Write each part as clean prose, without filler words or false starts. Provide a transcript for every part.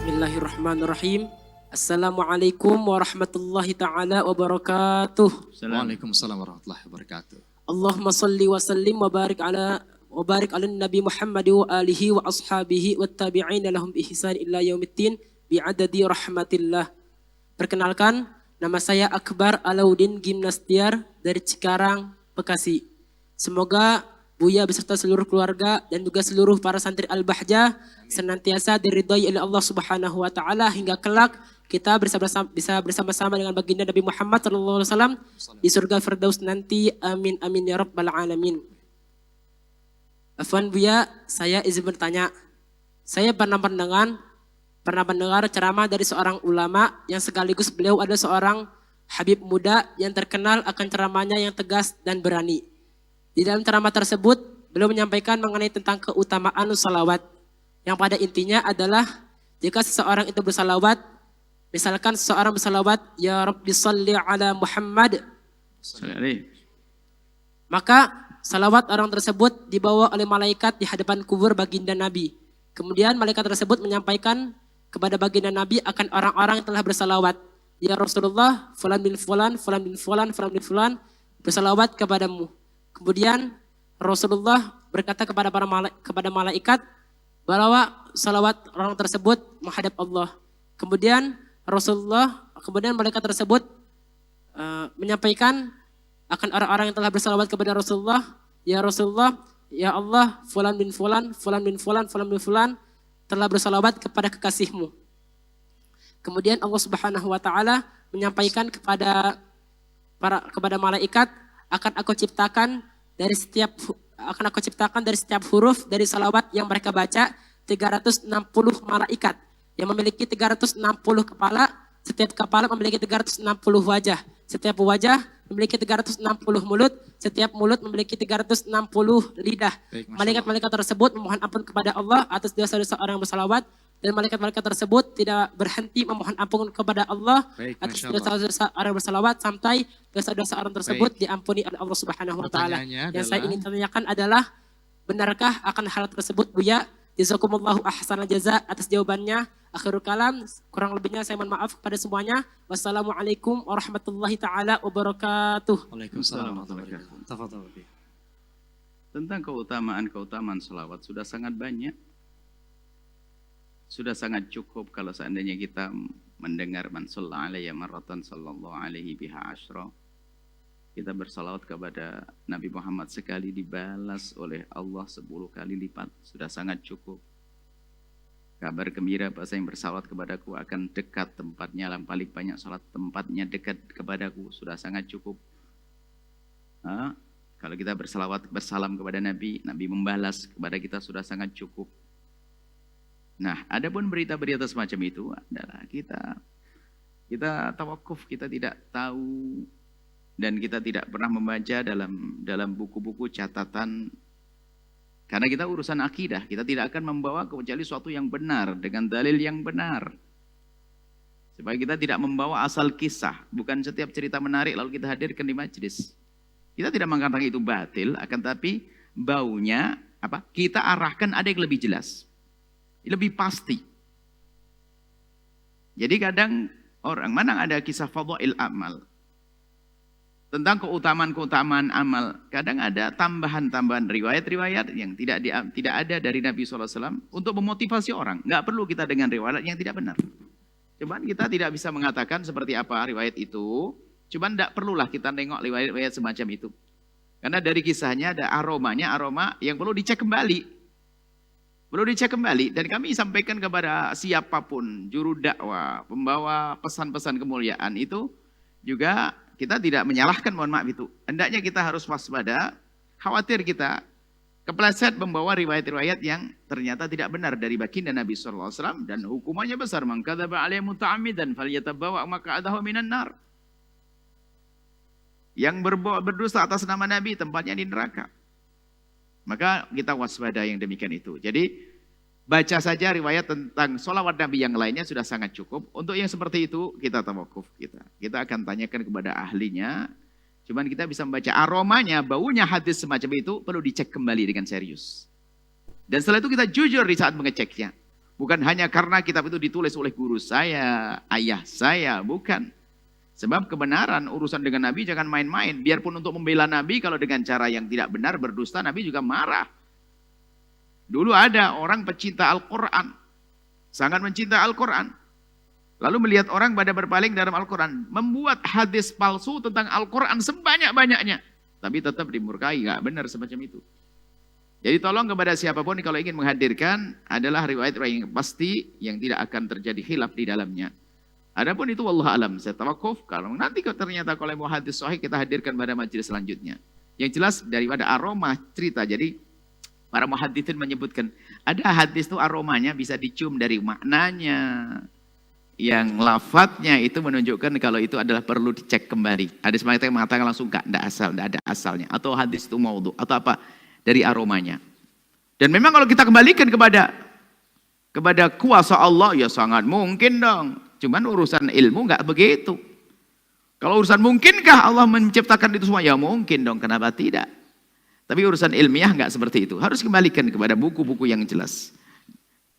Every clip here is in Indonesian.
Bismillahirrahmanirrahim. Assalamualaikum warahmatullahi ta'ala wabarakatuh. Waalaikumsalam warahmatullahi wabarakatuh. Allahumma salli wa sallim wa barik ala Nabi Muhammad wa alihi wa ashabihi wa tabi'ina lahum ihsan illa yaumiddin bi'adadi rahmatillah. Perkenalkan, nama saya Akbar Alauddin Gimnastiar dari Cikarang, Bekasi. Semoga Buya beserta seluruh keluarga dan juga seluruh para santri Al-Bahjah senantiasa diridhai oleh Allah Subhanahu wa taala hingga kelak kita bisa bersama-sama dengan baginda Nabi Muhammad sallallahu alaihi wasallam di surga Firdaus nanti. Amin amin ya rabbal alamin. Afwan Buya, saya izin bertanya. Saya pernah mendengar ceramah dari seorang ulama yang sekaligus beliau adalah seorang habib muda yang terkenal akan ceramahnya yang tegas dan berani. Di dalam ceramah tersebut, beliau menyampaikan mengenai tentang keutamaan salawat. Yang pada intinya adalah jika seseorang itu bersalawat, misalkan seseorang bersalawat, Ya Rabbi salli ala Muhammad, maka salawat orang tersebut dibawa oleh malaikat di hadapan kubur baginda Nabi. Kemudian malaikat tersebut menyampaikan kepada baginda Nabi akan orang-orang yang telah bersalawat. Ya Rasulullah, fulan bin fulan, fulan bin fulan, fulan bin fulan bersalawat kepadamu. Kemudian Rasulullah berkata kepada malaikat bahwa salawat orang tersebut menghadap Allah. Kemudian malaikat tersebut menyampaikan akan orang-orang yang telah bersalawat kepada Rasulullah, Ya Rasulullah, ya Allah, fulan bin fulan, fulan bin fulan, fulan bin fulan telah bersalawat kepada kekasihmu. Kemudian Allah Subhanahu wa taala menyampaikan kepada malaikat, akan aku ciptakan dari setiap huruf dari salawat yang mereka baca 360 malaikat yang memiliki 360 kepala. Setiap kepala memiliki 360 wajah. Setiap wajah memiliki 360 mulut. Setiap mulut memiliki 360 lidah. Malaikat-malaikat tersebut memohon ampun kepada Allah atas dosa-dosa orang yang bersalawat. Dan malaikat-malaikat tersebut tidak berhenti memohon ampun kepada Allah atas dosa-dosa orang bersalawat sampai dosa-dosa orang tersebut diampuni oleh Allah Subhanahu wa taala. Yang saya ingin tanyakan adalah, benarkah akan hal tersebut Buya? Jazakumullahu ahsanal jaza atas jawabannya. Akhirul kalam, kurang lebihnya saya mohon maaf kepada semuanya. Wassalamualaikum warahmatullahi taala wabarakatuh. Waalaikumsalam warahmatullahi wabarakatuh. Tentang keutamaan salawat sudah sangat banyak. Sudah sangat cukup kalau seandainya kita mendengar man shalla alayya marratan sallallahu alaihi biha asyra. Kita bersalawat kepada Nabi Muhammad sekali dibalas oleh Allah 10 kali lipat. Sudah sangat cukup. Kabar gembira bahasa yang bersalawat kepadaku akan dekat tempatnya, yang paling banyak salat tempatnya dekat kepadaku. Sudah sangat cukup. Kalau kita bersalam kepada Nabi, Nabi membalas kepada kita sudah sangat cukup. Nah, adapun berita-berita semacam itu adalah kita tawakuf, kita tidak tahu dan kita tidak pernah membaca dalam buku-buku catatan. Karena kita urusan akidah, kita tidak akan membawa kecuali suatu yang benar dengan dalil yang benar. Supaya kita tidak membawa asal kisah, bukan setiap cerita menarik lalu kita hadirkan di majelis. Kita tidak mengatakan itu batil, akan tapi baunya kita arahkan ada yang lebih jelas. Lebih pasti. Jadi kadang orang mana ada kisah fadhail amal tentang keutamaan amal, kadang ada tambahan riwayat-riwayat yang tidak ada dari Nabi SAW untuk memotivasi orang. Nggak perlu kita dengan riwayat yang tidak benar. Cuman kita tidak bisa mengatakan seperti apa riwayat itu. Cuman tidak perlulah kita nengok riwayat semacam itu. Karena dari kisahnya ada aroma yang perlu dicek kembali. Dan kami sampaikan kepada siapapun juru dakwah, pembawa pesan-pesan kemuliaan itu juga kita tidak menyalahkan, mohon maaf itu. Hendaknya kita harus waspada, khawatir kita kepleset membawa riwayat-riwayat yang ternyata tidak benar dari baginda Nabi SAW dan hukumannya besar. Man kadzaba alaihi muta'ammidan falyatabawa maq'adahu minan nar. Yang berdosa atas nama Nabi tempatnya di neraka. Maka kita waspada yang demikian itu. Jadi baca saja riwayat tentang sholawat Nabi yang lainnya sudah sangat cukup. Untuk yang seperti itu kita tawakuf kita akan tanyakan kepada ahlinya. Cuman kita bisa membaca aromanya, baunya hadis semacam itu perlu dicek kembali dengan serius. Dan setelah itu kita jujur di saat mengeceknya. Bukan hanya karena kitab itu ditulis oleh guru saya, ayah saya, bukan. Sebab kebenaran urusan dengan Nabi jangan main-main. Biarpun untuk membela Nabi, kalau dengan cara yang tidak benar, berdusta, Nabi juga marah. Dulu ada orang pecinta Al-Quran. Sangat mencinta Al-Quran. Lalu melihat orang pada berpaling dalam Al-Quran. Membuat hadis palsu tentang Al-Quran sebanyak-banyaknya. Tapi tetap dimurkai, gak benar semacam itu. Jadi tolong kepada siapapun kalau ingin menghadirkan adalah riwayat-riwayat yang pasti yang tidak akan terjadi khilaf di dalamnya. Adapun itu wallah alam, saya tawakuf kalau nanti ternyata kalau mau hadis sahih kita hadirkan pada majelis selanjutnya. Yang jelas daripada aroma cerita. Jadi para muhaditsin menyebutkan ada hadis itu aromanya bisa dicium dari maknanya. Yang lafadznya itu menunjukkan kalau itu adalah perlu dicek kembali. Hadis yang mengatakan langsung enggak ada asalnya. Atau hadis itu maudhu atau apa. Dari aromanya. Dan memang kalau kita kembalikan kepada kuasa Allah, ya sangat mungkin dong. Cuman urusan ilmu enggak begitu. Kalau urusan mungkinkah Allah menciptakan itu semua? Ya mungkin dong, kenapa tidak? Tapi urusan ilmiah enggak seperti itu. Harus kembalikan kepada buku-buku yang jelas.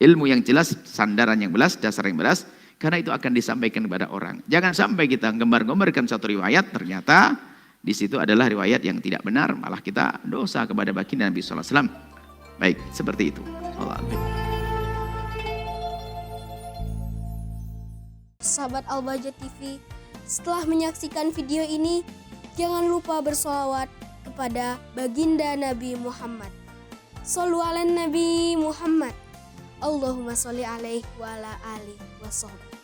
Ilmu yang jelas, sandaran yang jelas, dasar yang jelas. Karena itu akan disampaikan kepada orang. Jangan sampai kita gembar-gembarkan satu riwayat, ternyata di situ adalah riwayat yang tidak benar, malah kita dosa kepada baginda Nabi SAW. Baik, seperti itu. Sahabat Al-Bahjah TV, setelah menyaksikan video ini, jangan lupa bersolawat kepada baginda Nabi Muhammad. Shollu ala Nabi Muhammad. Allahumma sholli alaihi wa ala alihi wa sahbihi.